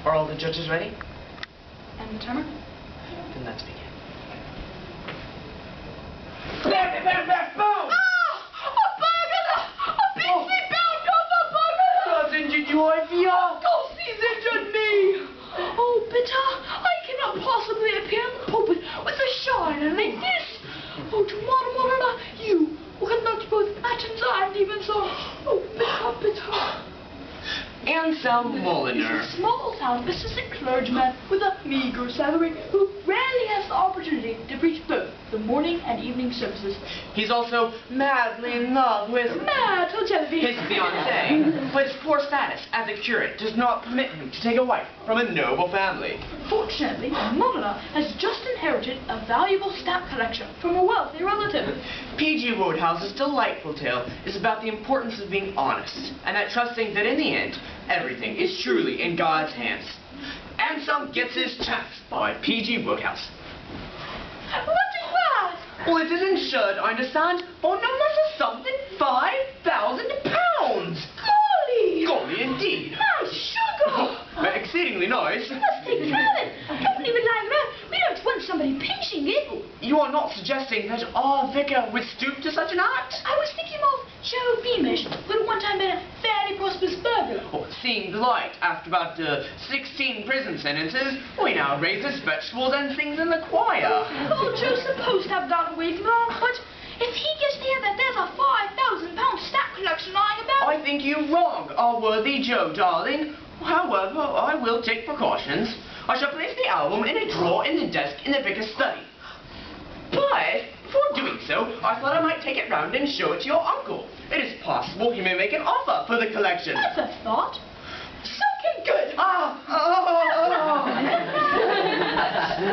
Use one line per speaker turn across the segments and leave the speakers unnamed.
Are all the judges ready?
And the timer?
Then let's begin.
Bam! Boom!
A burglar! A beastly bound of a burglar!
That's injured you, Ivy.
Of course he's injured me! Oh, bitter, I cannot possibly appear in the pulpit with a shiner like this! Oh, tomorrow, you will conduct both matins and even so. Oh, bitter.
Anselm
He's a small-town assistant clergyman with a meager salary who rarely has the opportunity to preach both the morning and evening services.
He's also madly in love with
Mad, he'll tell me.
his fiancée, but his poor status as a curate does not permit him to take a wife from a noble family.
Fortunately, Monona has just inherited a valuable stamp collection from a wealthy relative.
P.G. Wodehouse's delightful tale is about the importance of being honest, and that trusting that in the end, everything is truly in God's hands. Anselm Gets His Chance by P.G. Wodehouse.
What is that?
Well, it is insured, I understand, for no less than something £5,000.
Golly!
Golly, indeed.
Nice sugar!
Exceedingly nice.
Let's take care of it. Don't leave it lying around. We don't want somebody pinching it.
You are not suggesting that our vicar would stoop to such an act?
I was thinking of Joe Beamish, who had one time been a fairly prosperous burglar.
Oh, it seemed like, after about 16 prison sentences, we now raise his vegetables and sings in the choir.
Oh, Joe's supposed to have gotten away from it all, but if he gets to hear that there's a £5,000 stamp collection lying about...
I think you wrong, our worthy Joe, darling. However, I will take precautions. I shall place the album in a drawer in the desk in the vicar's study. But, before doing so, I thought I might take it round and show it to your uncle. It is possible he may make an offer for the collection.
That's a thought. Soaking good.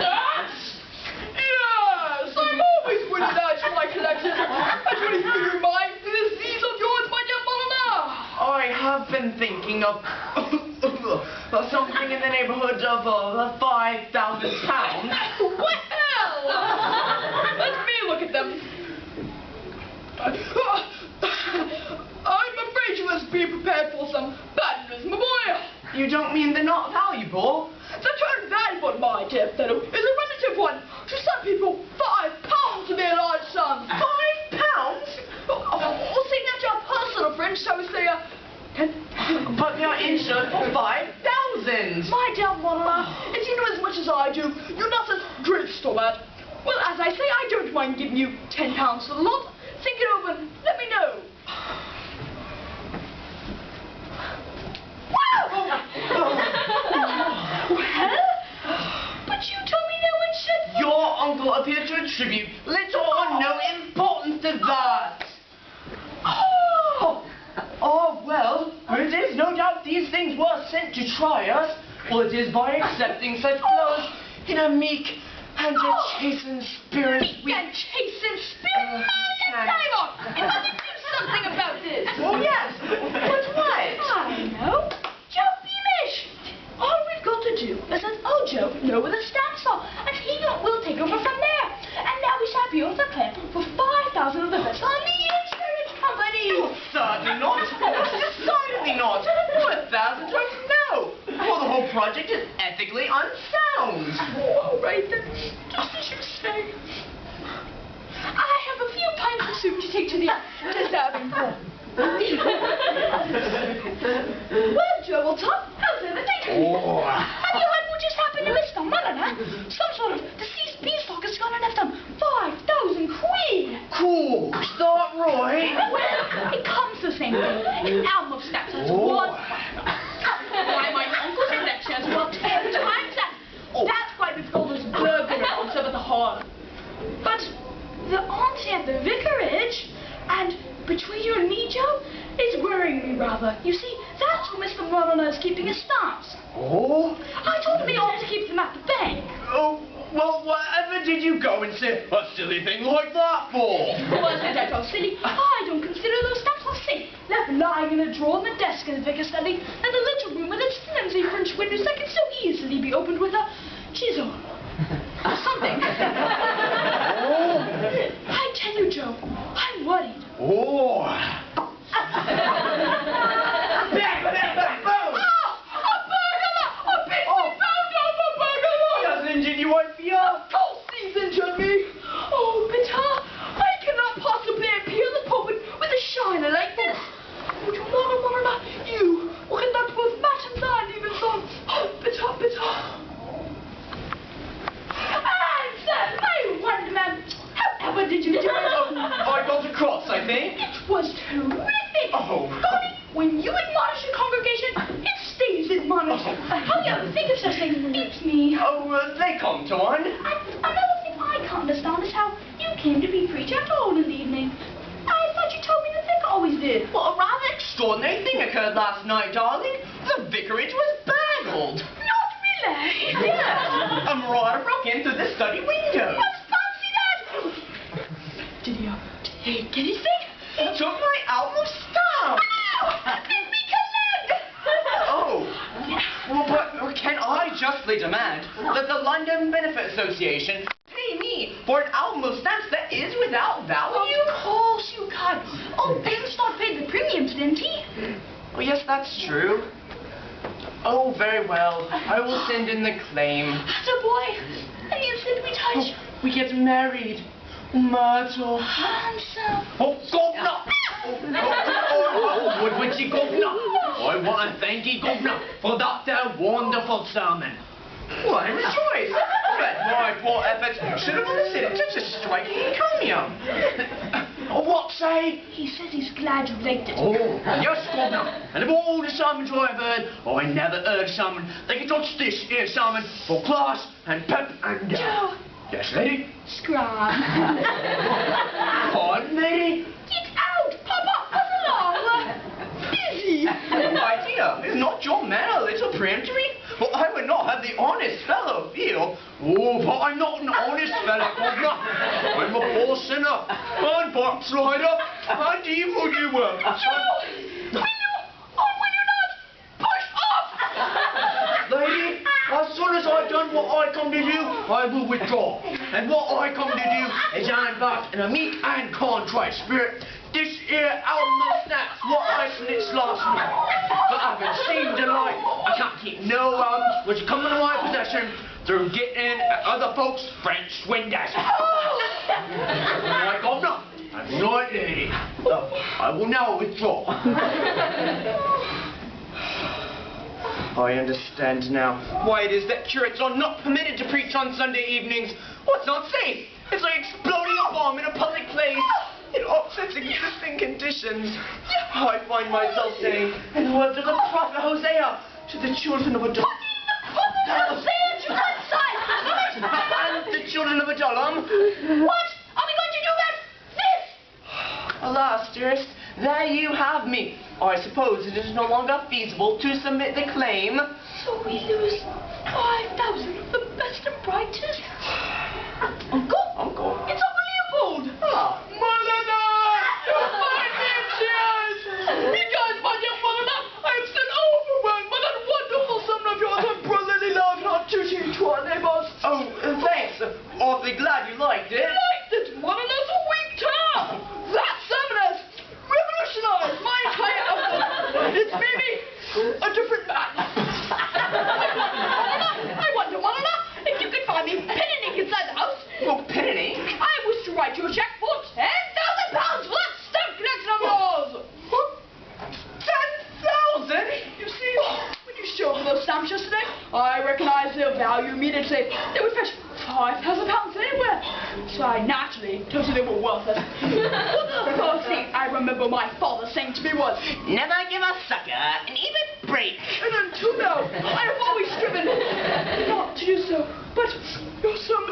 Yes! I've always wanted that for my collection. That's what you figure in mind for this disease of yours, my dear Monona.
I have been thinking of something in the neighborhood of £5,000.
Well! Let me look at them. I'm afraid you must be prepared for some bad news, my boy.
You don't mean they're not valuable?
The term valuable, my dear fellow, is a relative one. To some people, £5 would be a large sum.
£5?
Well, see, that's your personal friend, shall we say,
But they are insured for £5,000.
My dear Monona, if you know as much as I do, you're not as drift or that. Well, as I say, I don't mind giving you £10 for the lot. Think it over and let me know.
Well, but you told me no one should...
Your uncle appeared to attribute little or no importance to that. Well, it is no doubt these things were sent to try us. Well, it is by accepting such blows in a meek and a chastened spirit we...
And chastened spirit, man, Simon! You must do something about this!
Oh, yes! But what?
I know. Joe Beamish! All we've got to do is let old Joe know where the stamps are, and he will take over from there. And now we shall be able to claim for 5,000 of the best on the insurance company!
Oh, certainly not. Decidedly not. 1,000 times no. Well, the whole project is ethically unsound.
All right, then. Just as you say. I have a few pints of soup to take to the deserving poor. Well, Joe, Tom, how's everything?
Oh.
Have you heard what just happened to Mr. Monona? Some sort of deceased beanstalk has gone and left him 5,000 quid.
Cool. Is that right?
Well, it comes the same thing. An album of snaps that's one. Why, my uncle said that chance well 10 times that. That's why we've called this burglar rounds up at the hall. But the auntie at the vicarage, and between you and me, Joe, it's worrying me rather. You see, that's where Mr. Monona is keeping his stamps.
Oh?
I told him he ought to keep them at the bank.
Oh, well, whatever did you go and say a silly thing like that for?
Wasn't that all silly? I don't consider those stamps are silly. Left lying in a drawer in the desk in the vicar's study, and a little room with its flimsy French windows that can so easily be opened with a chisel. Or something. I tell you, Joe, I'm worried.
Oh.
Boom! Oh, a burglar! A big
come to one.
And another thing I can't understand is how you came to be preacher at all in the evening. I thought you told me the vicar always did.
Well, a rather extraordinary thing occurred last night, darling. The vicarage was burgled.
Not really.
Yes. A marauder broke in through the study window.
Let's fancy that. Did he take anything?
He took my album of style.
Then we collect.
Oh. Well, but can I justly demand that the London Benefit Association pay me for an album of stamps that is without value?
Of course you can. Oh, Bimstad paid the premiums, didn't he?
Oh, yes, that's true. Oh, very well. I will send in the claim.
The boy. And you said we touch.
We get married. Myrtle.
Handsome.
Oh, governor! Would witchy governor! I want to thank you, governor, for that there wonderful sermon. What a choice! But my poor efforts should have elicited such a striking encomium. What say?
He says he's glad you liked it.
Oh, yes, governor. And of all the sermons I have heard, I never heard a sermon that can touch this here sermon for class and pep and
Joe.
Yes, lady?
Scram.
Pardon, lady?
Get out, Papa. Come along. Busy.
My dear, is not your manner a little peremptory? Well, I would not have the honest fellow feel. Oh, but I'm not an honest fellow, governor. I'm a poor sinner, and backslider, and evil doer.
Joe, will you not push off?
Lady, as soon as I've done what I come to do, I will withdraw. And what I come to do is I embark in a meek and contrite spirit. This here album of snaps, what I snitched last night. But I've received delight. I can't keep no albums which come into my possession through getting at other folks' French windows. Right, governor, and right, lady. I will now withdraw. I understand now why it is that curates are not permitted to preach on Sunday evenings. What's not safe? It's like exploding a bomb in a public place. It upsets existing conditions. I find myself saying, in the words of the prophet Hosea, to the children of Adullam.
Hosea to that side.
And the children of Adullam.
What? Are we going to do that? This?
Alas, dearest, there you have me. I suppose it is no longer feasible to submit the claim.
So we lose 5,000 of the best and brightest? Uncle?
Uncle?
It's Uncle Leopold!
Ah.
Mother! My dear cheers! Because, my dear mother, I am still overwhelmed by that wonderful sermon of yours and brotherly love and our duty to our neighbors.
Oh, thanks. Awfully glad you liked it.
Liked it, mother, that's a weak term. That sermon has revolutionized my entire outlook. It's made me a different man. I wonder, mother, if you could find me pen and ink inside the house.
Oh, pen and ink?
I wish to write you a check for £10,000 for that stamp collection of yours.
10,000?
You see, when you showed me those stamps yesterday, I recognized their value immediately. They would fetch £5,000 anywhere. So I naturally told you they were worth it. The first thing I remember my father saying to me was,
Never give a sucker an even break.
and until now, I have always striven not to do so. But your sermon